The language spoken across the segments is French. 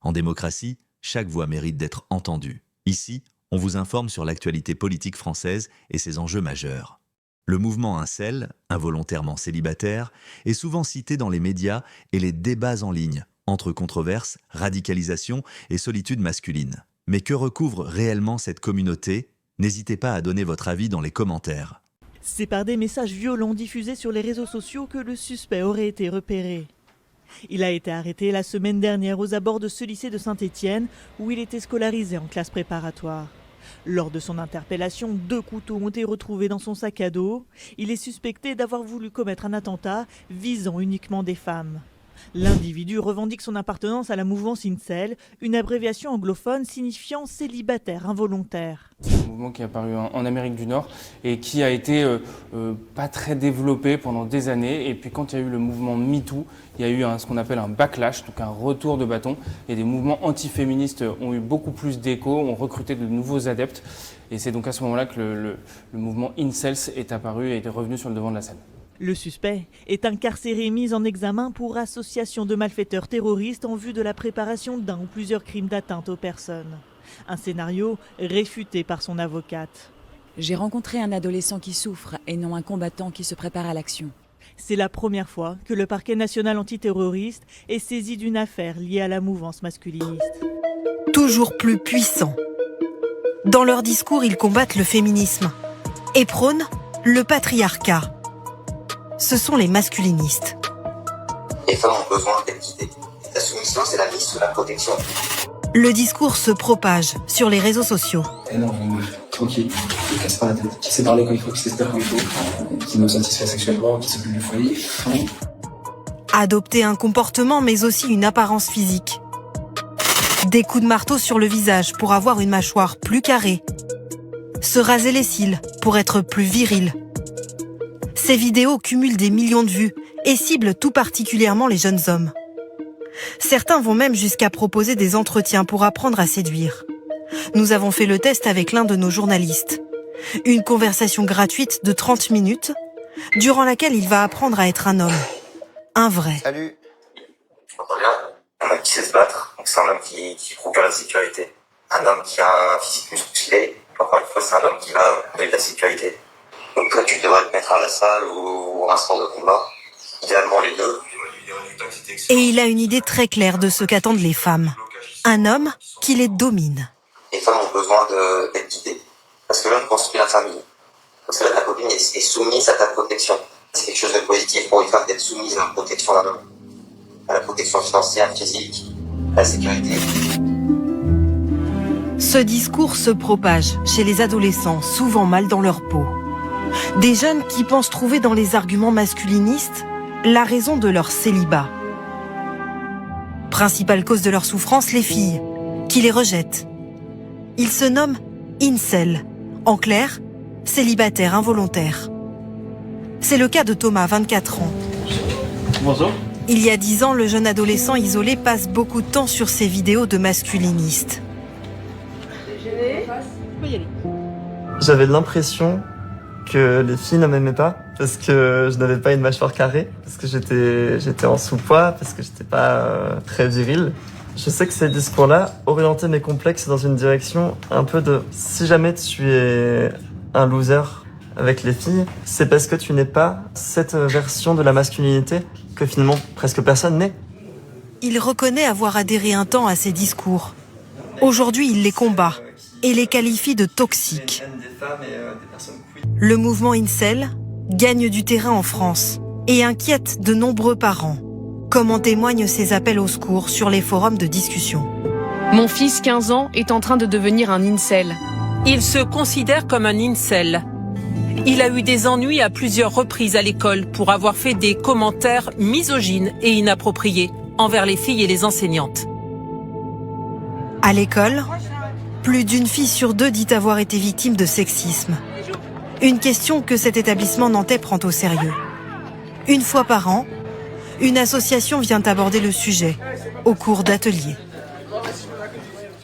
En démocratie, chaque voix mérite d'être entendue. Ici, on vous informe sur l'actualité politique française et ses enjeux majeurs. Le mouvement Incel, involontairement célibataire, est souvent cité dans les médias et les débats en ligne, entre controverses, radicalisation et solitude masculine. Mais que recouvre réellement cette communauté? N'hésitez pas à donner votre avis dans les commentaires. C'est par des messages violents diffusés sur les réseaux sociaux que le suspect aurait été repéré. Il a été arrêté la semaine dernière aux abords de ce lycée de Saint-Étienne où il était scolarisé en classe préparatoire. Lors de son interpellation, 2 couteaux ont été retrouvés dans son sac à dos. Il est suspecté d'avoir voulu commettre un attentat visant uniquement des femmes. L'individu revendique son appartenance à la mouvance Incel, une abréviation anglophone signifiant célibataire involontaire. C'est un mouvement qui est apparu en Amérique du Nord et qui a été pas très développé pendant des années. Et puis quand il y a eu le mouvement MeToo, il y a eu ce qu'on appelle un backlash, donc un retour de bâton. Et des mouvements antiféministes ont eu beaucoup plus d'écho, ont recruté de nouveaux adeptes. Et c'est donc à ce moment-là que le mouvement Incels est apparu et est revenu sur le devant de la scène. Le suspect est incarcéré, mis en examen pour association de malfaiteurs terroristes en vue de la préparation d'un ou plusieurs crimes d'atteinte aux personnes. Un scénario réfuté par son avocate. J'ai rencontré un adolescent qui souffre et non un combattant qui se prépare à l'action. C'est la première fois que le parquet national antiterroriste est saisi d'une affaire liée à la mouvance masculiniste. Toujours plus puissants. Dans leur discours, ils combattent le féminisme et prônent le patriarcat. Ce sont les masculinistes. Les femmes ont besoin d'être guidées. La soumission, c'est la mise sous la protection. Le discours se propage sur les réseaux sociaux. Et non, tranquille, qui ne casse pas la tête, qui sait parler quand il faut, qui s'espère quand il faut, qui nous satisfait sexuellement, qui s'occupe du foyer. Adopter un comportement, mais aussi une apparence physique. Des coups de marteau sur le visage pour avoir une mâchoire plus carrée. Se raser les cils pour être plus viril. Ces vidéos cumulent des millions de vues et ciblent tout particulièrement les jeunes hommes. Certains vont même jusqu'à proposer des entretiens pour apprendre à séduire. Nous avons fait le test avec l'un de nos journalistes. Une conversation gratuite de 30 minutes, durant laquelle il va apprendre à être un homme. Un vrai. Salut. Je m'entends bien. Un homme qui sait se battre, donc c'est un homme qui procure la sécurité. Un homme qui a un physique musclé, encore une fois, c'est un homme qui va donner de la sécurité. Donc toi, tu devrais te mettre à la salle ou à un sport de combat. Idéalement les deux. Et il a une idée très claire de ce qu'attendent les femmes. Un homme qui les domine. Les femmes ont besoin d'être guidées. Parce que là, on construit la famille. Parce que là, ta copine est soumise à ta protection. C'est quelque chose de positif pour une femme d'être soumise à la protection d'un homme. À la protection financière, physique, à la sécurité. Ce discours se propage chez les adolescents, souvent mal dans leur peau. Des jeunes qui pensent trouver dans les arguments masculinistes la raison de leur célibat. Principale cause de leur souffrance, les filles, qui les rejettent. Ils se nomment Incel, en clair, célibataire involontaire. C'est le cas de Thomas, 24 ans. Bonjour. Il y a 10 ans, le jeune adolescent isolé passe beaucoup de temps sur ses vidéos de masculinistes. J'avais l'impression que les filles ne m'aimaient pas parce que je n'avais pas une mâchoire carrée, parce que j'étais en sous-poids, parce que j'étais pas très viril. Je sais que ces discours-là orientaient mes complexes dans une direction un peu de si jamais tu es un loser avec les filles, c'est parce que tu n'es pas cette version de la masculinité que finalement presque personne n'est. Il reconnaît avoir adhéré un temps à ces discours. Aujourd'hui, il les combat et les qualifie de toxiques. Le mouvement Incel gagne du terrain en France et inquiète de nombreux parents, comme en témoignent ses appels au secours sur les forums de discussion. Mon fils, 15 ans, est en train de devenir un incel. Il se considère comme un incel. Il a eu des ennuis à plusieurs reprises à l'école pour avoir fait des commentaires misogynes et inappropriés envers les filles et les enseignantes. À l'école, plus d'une fille sur 2 dit avoir été victime de sexisme. Une question que cet établissement nantais prend au sérieux. Une fois par an, une association vient aborder le sujet au cours d'ateliers.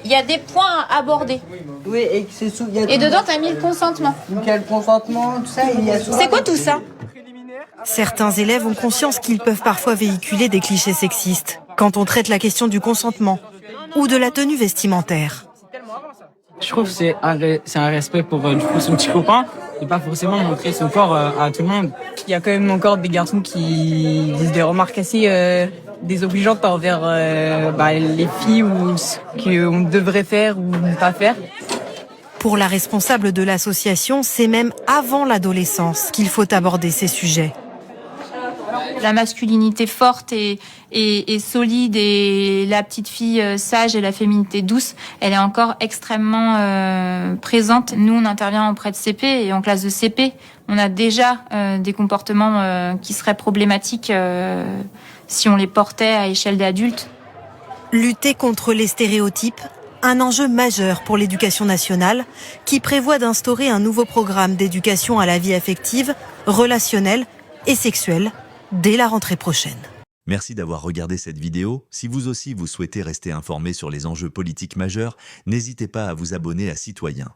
Il y a des points à aborder. Oui, et c'est Et dedans, tu as mis le consentement. Quel consentement, tout ça, il y a souvent... C'est quoi tout ça? Certains élèves ont conscience qu'ils peuvent parfois véhiculer des clichés sexistes quand on traite la question du consentement. ou de la tenue vestimentaire. Je trouve que c'est un respect pour du coup, son petit copain et pas forcément montrer son corps à tout le monde. Il y a quand même encore des garçons qui disent des remarques assez désobligeantes envers les filles ou ce qu'on devrait faire ou ne pas faire. Pour la responsable de l'association, c'est même avant l'adolescence qu'il faut aborder ces sujets. La masculinité forte et solide et la petite fille sage et la féminité douce, elle est encore extrêmement présente. Nous, on intervient auprès de CP et en classe de CP, on a déjà des comportements qui seraient problématiques si on les portait à échelle d'adultes. Lutter contre les stéréotypes, un enjeu majeur pour l'éducation nationale qui prévoit d'instaurer un nouveau programme d'éducation à la vie affective, relationnelle et sexuelle dès la rentrée prochaine. Merci d'avoir regardé cette vidéo. Si vous aussi vous souhaitez rester informé sur les enjeux politiques majeurs, n'hésitez pas à vous abonner à Citoyen.